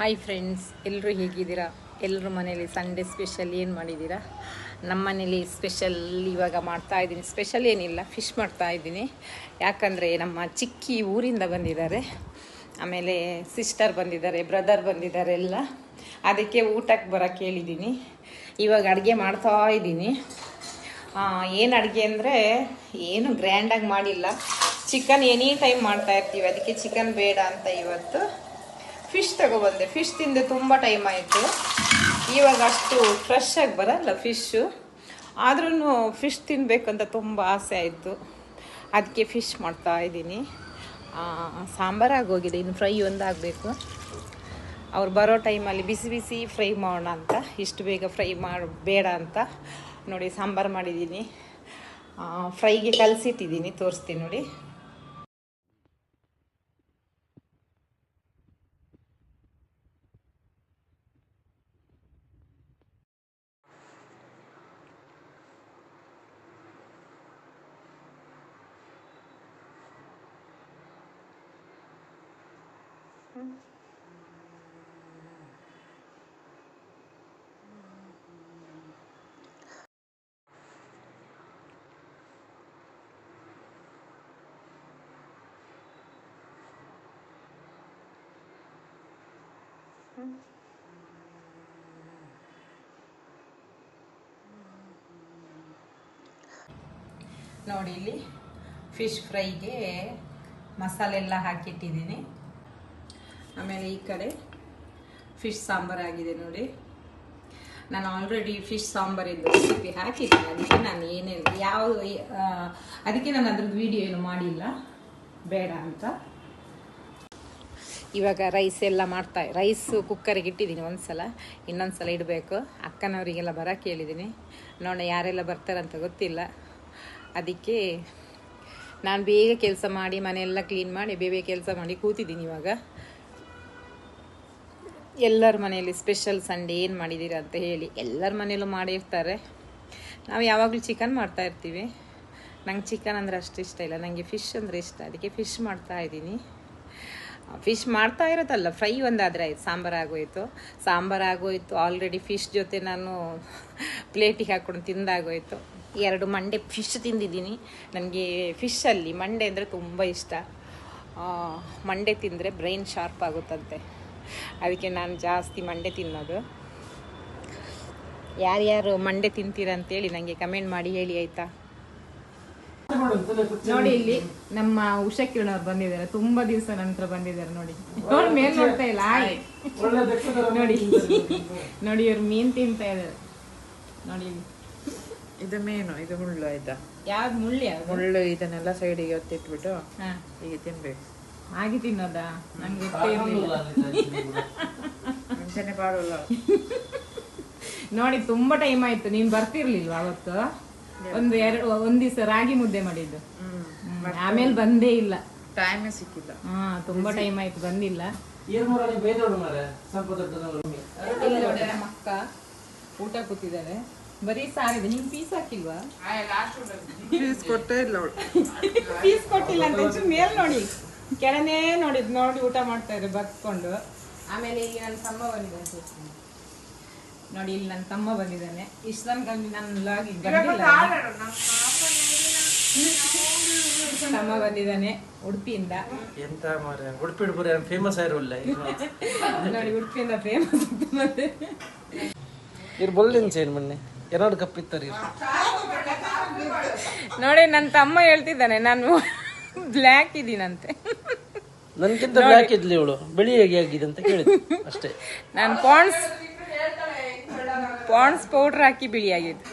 Hi friends, ಎಲ್ಲರೂ ಹೇಗಿದ್ದೀರಾ? ಎಲ್ಲರ ಮನೇಲಿ ಸಂಡೇ ಸ್ಪೆಷಲ್ ಏನು ಮಾಡಿದ್ದೀರಾ? ನಮ್ಮ ಮನೇಲಿ ಸ್ಪೆಷಲ್ ಇವಾಗ ಮಾಡ್ತಾಯಿದ್ದೀನಿ. ಸ್ಪೆಷಲ್ ಏನಿಲ್ಲ, ಫಿಶ್ ಮಾಡ್ತಾಯಿದ್ದೀನಿ. ಯಾಕಂದರೆ ನಮ್ಮ ಚಿಕ್ಕಿ ಊರಿಂದ ಬಂದಿದ್ದಾರೆ, ಆಮೇಲೆ ಸಿಸ್ಟರ್ ಬಂದಿದ್ದಾರೆ, ಬ್ರದರ್ ಬಂದಿದ್ದಾರೆ ಎಲ್ಲ. ಅದಕ್ಕೆ ಊಟಕ್ಕೆ ಬರೋಕ್ಕೆ ಹೇಳಿದ್ದೀನಿ. ಇವಾಗ ಅಡುಗೆ ಮಾಡ್ತಾಯಿದ್ದೀನಿ. ಏನು ಅಡುಗೆ ಅಂದರೆ ಏನು ಗ್ರ್ಯಾಂಡಾಗಿ ಮಾಡಿಲ್ಲ. ಚಿಕನ್ ಎನಿ ಟೈಮ್ ಮಾಡ್ತಾಯಿರ್ತೀವಿ, ಅದಕ್ಕೆ ಚಿಕನ್ ಬೇಡ ಅಂತ ಇವತ್ತು ಫಿಶ್ ತಗೊಬಂದೆ. ಫಿಶ್ ತಿಂದು ತುಂಬ ಟೈಮ್ ಆಯಿತು. ಇವಾಗ ಅಷ್ಟು ಫ್ರೆಶ್ ಆಗಿ ಬರಲ್ಲ ಫಿಶ್ಶು, ಆದ್ರೂ ಫಿಶ್ ತಿನ್ನಬೇಕಂತ ತುಂಬ ಆಸೆ ಆಯಿತು. ಅದಕ್ಕೆ ಫಿಶ್ ಮಾಡ್ತಾಯಿದ್ದೀನಿ. ಸಾಂಬಾರಾಗೋಗಿದೆ, ಇನ್ನು ಫ್ರೈ ಒಂದಾಗಬೇಕು. ಅವ್ರು ಬರೋ ಟೈಮಲ್ಲಿ ಬಿಸಿ ಬಿಸಿ ಫ್ರೈ ಮಾಡೋಣ ಅಂತ, ಇಷ್ಟು ಬೇಗ ಫ್ರೈ ಬೇಡ ಅಂತ ನೋಡಿ ಸಾಂಬಾರು ಮಾಡಿದ್ದೀನಿ. ಫ್ರೈಗೆ ಕಲಸಿಟ್ಟಿದ್ದೀನಿ, ತೋರಿಸ್ತೀನಿ ನೋಡಿ. ನೋಡಿ, ಇಲ್ಲಿ ಫಿಶ್ ಫ್ರೈಗೆ ಮಸಾಲೆ ಎಲ್ಲ ಹಾಕಿಟ್ಟಿದ್ದೀನಿ. ಆಮೇಲೆ ಈ ಕಡೆ ಫಿಶ್ ಸಾಂಬಾರಾಗಿದೆ ನೋಡಿ. ನಾನು ಆಲ್ರೆಡಿ ಫಿಶ್ ಸಾಂಬಾರಿದ್ದು ರೆಸಿಪಿ ಹಾಕಿದ್ದೀನಿ, ಅದಕ್ಕೆ ನಾನು ಅದಕ್ಕೆ ನಾನು ಅದ್ರದ್ದು ವಿಡಿಯೋ ಏನು ಮಾಡಿಲ್ಲ, ಬೇಡ ಅಂತ. ಇವಾಗ ರೈಸ್ ಎಲ್ಲ ರೈಸು ಕುಕ್ಕರಿಗೆ ಇಟ್ಟಿದ್ದೀನಿ ಒಂದ್ಸಲ, ಇನ್ನೊಂದ್ಸಲ ಇಡಬೇಕು. ಅಕ್ಕನವರಿಗೆಲ್ಲ ಬರೋಕ್ಕೆ ಹೇಳಿದ್ದೀನಿ. ನೋಡೋಣ ಯಾರೆಲ್ಲ ಬರ್ತಾರಂತ ಗೊತ್ತಿಲ್ಲ. ಅದಕ್ಕೆ ನಾನು ಬೇಗ ಕೆಲಸ ಮಾಡಿ ಮನೆಯೆಲ್ಲ ಕ್ಲೀನ್ ಮಾಡಿ ಬೇಗ ಕೆಲಸ ಮಾಡಿ ಕೂತಿದ್ದೀನಿ. ಇವಾಗ ಎಲ್ಲರ ಮನೆಯಲ್ಲಿ ಸ್ಪೆಷಲ್ ಸಂಡೇ ಏನು ಮಾಡಿದ್ದೀರಾ ಅಂತ ಹೇಳಿ. ಎಲ್ಲರ ಮನೆಯಲ್ಲೂ ಮಾಡಿರ್ತಾರೆ. ನಾವು ಯಾವಾಗಲೂ ಚಿಕನ್ ಮಾಡ್ತಾಯಿರ್ತೀವಿ. ನಂಗೆ ಚಿಕನ್ ಅಂದರೆ ಅಷ್ಟು ಇಷ್ಟ ಇಲ್ಲ, ನನಗೆ ಫಿಶ್ ಅಂದರೆ ಇಷ್ಟ. ಅದಕ್ಕೆ ಫಿಶ್ ಮಾಡ್ತಾಯಿದ್ದೀನಿ. ಫಿಶ್ ಮಾಡ್ತಾ ಇರೋದಲ್ಲ, ಫ್ರೈ ಒಂದಾದರೆ ಆಯಿತು. ಸಾಂಬಾರಾಗೋಯ್ತು ಆಲ್ರೆಡಿ. ಫಿಶ್ ಜೊತೆ ನಾನು ಪ್ಲೇಟಿಗೆ ಹಾಕ್ಕೊಂಡು ತಿಂದಾಗೋಯ್ತು. 2 ಮಂಡೆ ಫಿಶ್ ತಿಂದಿದ್ದೀನಿ. ನನಗೆ ಫಿಶಲ್ಲಿ ಮಂಡೆ ಅಂದರೆ ತುಂಬ ಇಷ್ಟ. ಮಂಡೆ ತಿಂದರೆ ಬ್ರೈನ್ ಶಾರ್ಪ್ ಆಗುತ್ತಂತೆ, ಅದಕ್ಕೆ ನಾನು ಜಾಸ್ತಿ ಮಂಡೆ ತಿನ್ನೋದು. ಯಾರ್ಯಾರು ಮಂಡೆ ತಿಂತೀರ ಅಂತೇಳಿ ನನಗೆ ಕಮೆಂಟ್ ಮಾಡಿ ಹೇಳಿ, ಆಯಿತಾ? ನೋಡಿ, ಇಲ್ಲಿ ನಮ್ಮ ಉಷಾಕಿರಣವ್ರು ಬಂದಿದ್ದಾರೆ, ತುಂಬಾ ದಿವಸ ನಂತರ ಬಂದಿದ್ದಾರೆ. ನೋಡಿ ಮೇಲ್ ನೋಡ್ತಾ ಇಲ್ಲ, ನೋಡಿ ನೋಡಿ ಇವ್ರು ಮೀನ್ ತಿಂತಾ ಇದ್ದಾರೆ. ನೋಡಿ, ಇದು ಮೀನು, ಇದು ಮುಳ್ಳು. ಆಯ್ತಾ? ಯಾವ್ದು ಮುಳ್ಳು? ಮುಳ್ಳು ಇದನ್ನೆಲ್ಲ ಸೈಡಿಗೆ ಒತ್ತಿಟ್ಬಿಟ್ಟು ಹೀಗೆ ತಿನ್ಬೇಕು. ಹಾಗೆ ತಿನ್ನೋದಾ? ನಂಗೆ ಗೊತ್ತೇ ಇರಲಿಲ್ಲ. ಮುಂಚೆನೆ ಪಾಡಲ್ಲ. ನೋಡಿ, ತುಂಬಾ ಟೈಮ್ ಆಯ್ತು. ನೀನ್ ಬರ್ತಿರ್ಲಿಲ್ವಾ ಅವತ್ತು? ಒಂದ್ ದಿವಸ ರಾಗಿ ಮುದ್ದೆ ಮಾಡಿದ್ದು, ಆಮೇಲೆ ಬಂದೇ ಇಲ್ಲ, ಟೈಮೇ ಸಿಕ್ಕಿಲ್ಲ. ತುಂಬಾ ಟೈಮ್ ಆಯ್ತು, ಬಂದಿಲ್ಲ. ನಮ್ಮ ಅಕ್ಕ ಊಟ ಕೂತಿದ್ದಾರೆ, ಬರೀ ಸಾರಿದೆ. ನಿಮ್ ಪೀಸ್ ಹಾಕಿಲ್ವಾ? ಪೀಸ್ ಕೊಟ್ಟೇ ಇಲ್ಲ ಅವಳು. ಪೀಸ್ ಕೊಟ್ಟಿಲ್ಲ ಅಂತ ಮೇಲ್ ನೋಡಿ, ಕೆಳನೇ ನೋಡಿ ಊಟ ಮಾಡ್ತಾ ಇದ್ರು ಬಗ್ಕೊಂಡು. ಆಮೇಲೆ ಈಗ ನನ್ನ ತಮ್ಮ ಬಂದಿದ್ದಾನೆ ನೋಡಿ, ಇಲ್ಲಿ ನನ್ನ ತಮ್ಮ ಬಂದಿದ್ದಾನೆ. ಇಷ್ಟ ತನಕ ನನ್ನ ಲಾಗಿಗೆ ಬಂದಿಲ್ಲ. ತಮ್ಮ ಬಂದಿದ್ದಾನೆ ಉಡುಪಿಯಿಂದ. ಎಂತ ಮಾರ್ರೆ, ಉಡುಪಿ ಫೇಮಸ್ ಆಗಿರಲ್ಲ ನೋಡಿ, ಉಡುಪಿಯಿಂದ ಫೇಮಸ್ ಮತ್ತೆ ಇರ್ಬೋಲ್ದೇನು ಮೊನ್ನೆ ಎರಡು ಕಪ್ ಇತ್ತರಿ. ನೋಡಿ, ನನ್ನ ತಮ್ಮ ಹೇಳ್ತಿದ್ದಾನೆ ನಾನು ಬ್ಲ್ಯಾಕ್ ಇದೀನಂತೆ. ನನ್ಗಿಂತ ಬ್ಲ್ಯಾಕ್ ಇದ್ಲಿ ಇವಳು, ಬಿಳಿ ಹೇಗೆ ಆಗಿದೆ ಅಂತ ಕೇಳಿದ್ದೆ ಅಷ್ಟೇ. ನಾನು ಪಾಂಡ್ಸ್ ಪೌಡರ್ ಹಾಕಿ ಬಿಳಿ ಆಗಿದ್ದೆ.